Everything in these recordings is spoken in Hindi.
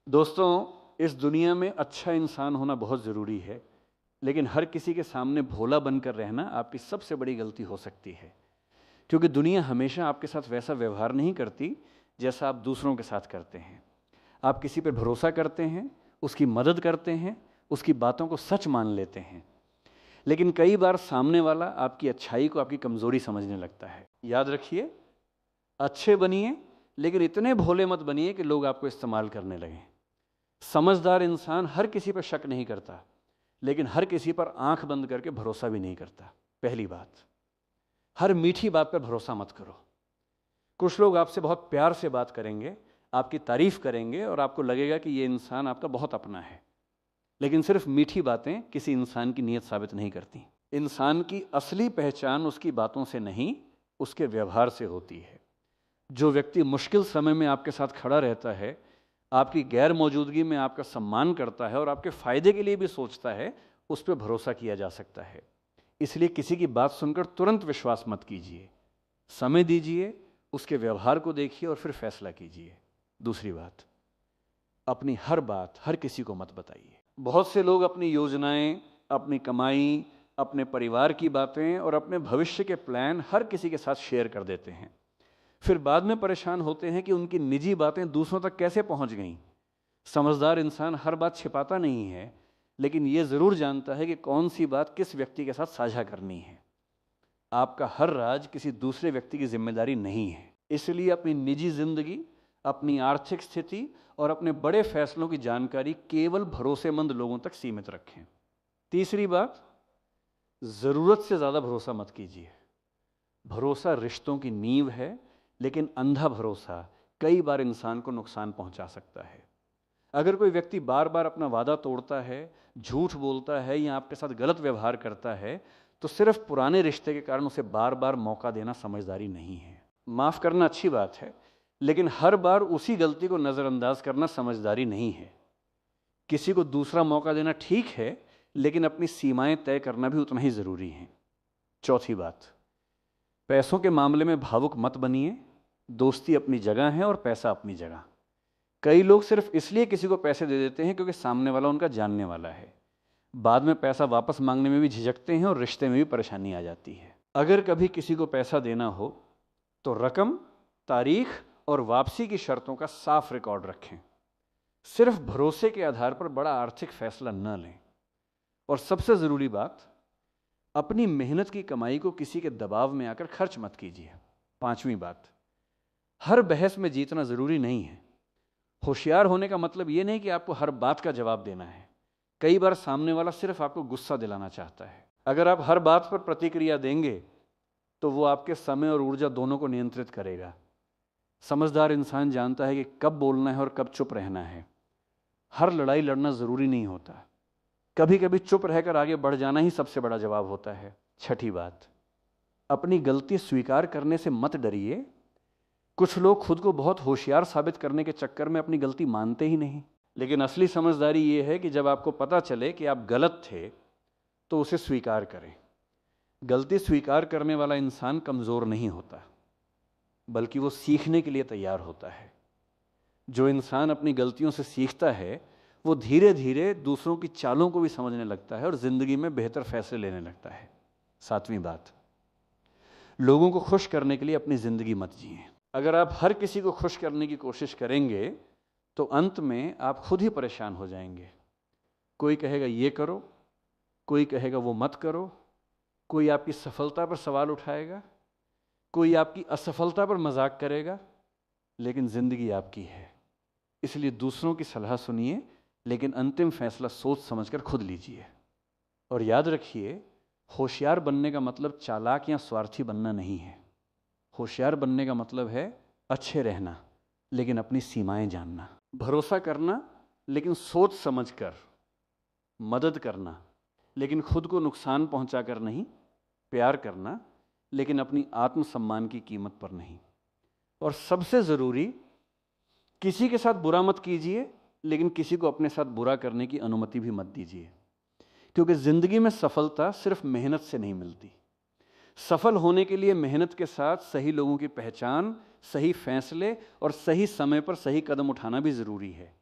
दोस्तों, इस दुनिया में अच्छा इंसान होना बहुत ज़रूरी है, लेकिन हर किसी के सामने भोला बनकर रहना आपकी सबसे बड़ी गलती हो सकती है। क्योंकि दुनिया हमेशा आपके साथ वैसा व्यवहार नहीं करती जैसा आप दूसरों के साथ करते हैं। आप किसी पर भरोसा करते हैं, उसकी मदद करते हैं, उसकी बातों को सच मान लेते हैं, लेकिन कई बार सामने वाला आपकी अच्छाई को आपकी कमज़ोरी समझने लगता है। याद रखिए, अच्छे बनिए, लेकिन इतने भोले मत बनिए कि लोग आपको इस्तेमाल करने लगें। समझदार इंसान हर किसी पर शक नहीं करता, लेकिन हर किसी पर आंख बंद करके भरोसा भी नहीं करता। पहली बात, हर मीठी बात पर भरोसा मत करो। कुछ लोग आपसे बहुत प्यार से बात करेंगे, आपकी तारीफ करेंगे और आपको लगेगा कि ये इंसान आपका बहुत अपना है, लेकिन सिर्फ मीठी बातें किसी इंसान की नीयत साबित नहीं करती। इंसान की असली पहचान उसकी बातों से नहीं, उसके व्यवहार से होती है। जो व्यक्ति मुश्किल समय में आपके साथ खड़ा रहता है, आपकी गैर मौजूदगी में आपका सम्मान करता है और आपके फ़ायदे के लिए भी सोचता है, उस पर भरोसा किया जा सकता है। इसलिए किसी की बात सुनकर तुरंत विश्वास मत कीजिए, समय दीजिए, उसके व्यवहार को देखिए और फिर फैसला कीजिए। दूसरी बात, अपनी हर बात हर किसी को मत बताइए। बहुत से लोग अपनी योजनाएं, अपनी कमाई, अपने परिवार की बातें और अपने भविष्य के प्लान हर किसी के साथ शेयर कर देते हैं। फिर बाद में परेशान होते हैं कि उनकी निजी बातें दूसरों तक कैसे पहुंच गईं। समझदार इंसान हर बात छिपाता नहीं है, लेकिन ये ज़रूर जानता है कि कौन सी बात किस व्यक्ति के साथ साझा करनी है। आपका हर राज किसी दूसरे व्यक्ति की जिम्मेदारी नहीं है। इसलिए अपनी निजी जिंदगी, अपनी आर्थिक स्थिति और अपने बड़े फैसलों की जानकारी केवल भरोसेमंद लोगों तक सीमित रखें। तीसरी बात, ज़रूरत से ज़्यादा भरोसा मत कीजिए। भरोसा रिश्तों की नींव है, लेकिन अंधा भरोसा कई बार इंसान को नुकसान पहुंचा सकता है। अगर कोई व्यक्ति बार बार अपना वादा तोड़ता है, झूठ बोलता है या आपके साथ गलत व्यवहार करता है, तो सिर्फ पुराने रिश्ते के कारण उसे बार बार मौका देना समझदारी नहीं है। माफ़ करना अच्छी बात है, लेकिन हर बार उसी गलती को नज़रअंदाज करना समझदारी नहीं है। किसी को दूसरा मौका देना ठीक है, लेकिन अपनी सीमाएं तय करना भी उतना ही ज़रूरी है। चौथी बात, पैसों के मामले में भावुक मत बनिए। दोस्ती अपनी जगह है और पैसा अपनी जगह। कई लोग सिर्फ इसलिए किसी को पैसे दे देते हैं क्योंकि सामने वाला उनका जानने वाला है। बाद में पैसा वापस मांगने में भी झिझकते हैं और रिश्ते में भी परेशानी आ जाती है। अगर कभी किसी को पैसा देना हो तो रकम, तारीख और वापसी की शर्तों का साफ रिकॉर्ड रखें। सिर्फ भरोसे के आधार पर बड़ा आर्थिक फैसला न लें। और सबसे ज़रूरी बात, अपनी मेहनत की कमाई को किसी के दबाव में आकर खर्च मत कीजिए। पांचवी बात, हर बहस में जीतना ज़रूरी नहीं है। होशियार होने का मतलब ये नहीं कि आपको हर बात का जवाब देना है। कई बार सामने वाला सिर्फ आपको गुस्सा दिलाना चाहता है। अगर आप हर बात पर प्रतिक्रिया देंगे तो वो आपके समय और ऊर्जा दोनों को नियंत्रित करेगा। समझदार इंसान जानता है कि कब बोलना है और कब चुप रहना है। हर लड़ाई लड़ना ज़रूरी नहीं होता। कभी कभी चुप रहकर आगे बढ़ जाना ही सबसे बड़ा जवाब होता है। छठी बात, अपनी गलती स्वीकार करने से मत डरिए। कुछ लोग खुद को बहुत होशियार साबित करने के चक्कर में अपनी गलती मानते ही नहीं। लेकिन असली समझदारी ये है कि जब आपको पता चले कि आप गलत थे तो उसे स्वीकार करें। गलती स्वीकार करने वाला इंसान कमज़ोर नहीं होता, बल्कि वो सीखने के लिए तैयार होता है। जो इंसान अपनी गलतियों से सीखता है वो धीरे धीरे दूसरों की चालों को भी समझने लगता है और ज़िंदगी में बेहतर फैसले लेने लगता है। सातवीं बात, लोगों को खुश करने के लिए अपनी ज़िंदगी मत जिए। अगर आप हर किसी को खुश करने की कोशिश करेंगे तो अंत में आप खुद ही परेशान हो जाएंगे। कोई कहेगा ये करो, कोई कहेगा वो मत करो, कोई आपकी सफलता पर सवाल उठाएगा, कोई आपकी असफलता पर मजाक करेगा, लेकिन ज़िंदगी आपकी है। इसलिए दूसरों की सलाह सुनिए, लेकिन अंतिम फैसला सोच समझकर खुद लीजिए। और याद रखिए, होशियार बनने का मतलब चालाक या स्वार्थी बनना नहीं है। होशियार बनने का मतलब है अच्छे रहना, लेकिन अपनी सीमाएं जानना। भरोसा करना, लेकिन सोच समझकर। मदद करना, लेकिन खुद को नुकसान पहुंचाकर नहीं। प्यार करना, लेकिन अपनी आत्मसम्मान की कीमत पर नहीं। और सबसे ज़रूरी, किसी के साथ बुरा मत कीजिए, लेकिन किसी को अपने साथ बुरा करने की अनुमति भी मत दीजिए। क्योंकि ज़िंदगी में सफलता सिर्फ मेहनत से नहीं मिलती। सफल होने के लिए मेहनत के साथ सही लोगों की पहचान, सही फैसले और सही समय पर सही कदम उठाना भी ज़रूरी है।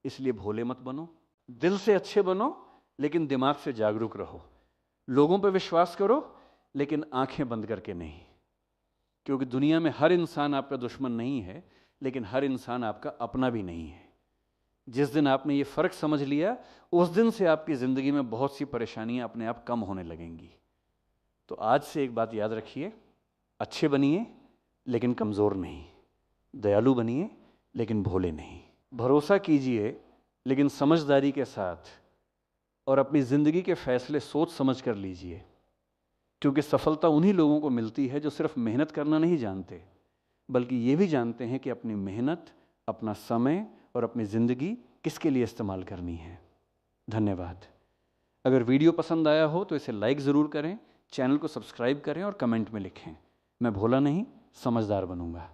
इसलिए भोले मत बनो, दिल से अच्छे बनो लेकिन दिमाग से जागरूक रहो। लोगों पर विश्वास करो लेकिन आंखें बंद करके नहीं, क्योंकि दुनिया में हर इंसान आपका दुश्मन नहीं है, लेकिन हर इंसान आपका अपना भी नहीं है। जिस दिन आपने ये फ़र्क समझ लिया, उस दिन से आपकी ज़िंदगी में बहुत सी परेशानियां अपने आप कम होने लगेंगी। तो आज से एक बात याद रखिए, अच्छे बनिए लेकिन कमज़ोर नहीं, दयालु बनिए लेकिन भोले नहीं, भरोसा कीजिए लेकिन समझदारी के साथ, और अपनी ज़िंदगी के फैसले सोच समझ कर लीजिए। क्योंकि सफलता उन्हीं लोगों को मिलती है जो सिर्फ मेहनत करना नहीं जानते, बल्कि ये भी जानते हैं कि अपनी मेहनत, अपना समय और अपनी ज़िंदगी किसके लिए इस्तेमाल करनी है। धन्यवाद। अगर वीडियो पसंद आया हो तो इसे लाइक ज़रूर करें, चैनल को सब्सक्राइब करें और कमेंट में लिखें। मैं भोला नहीं, समझदार बनूंगा।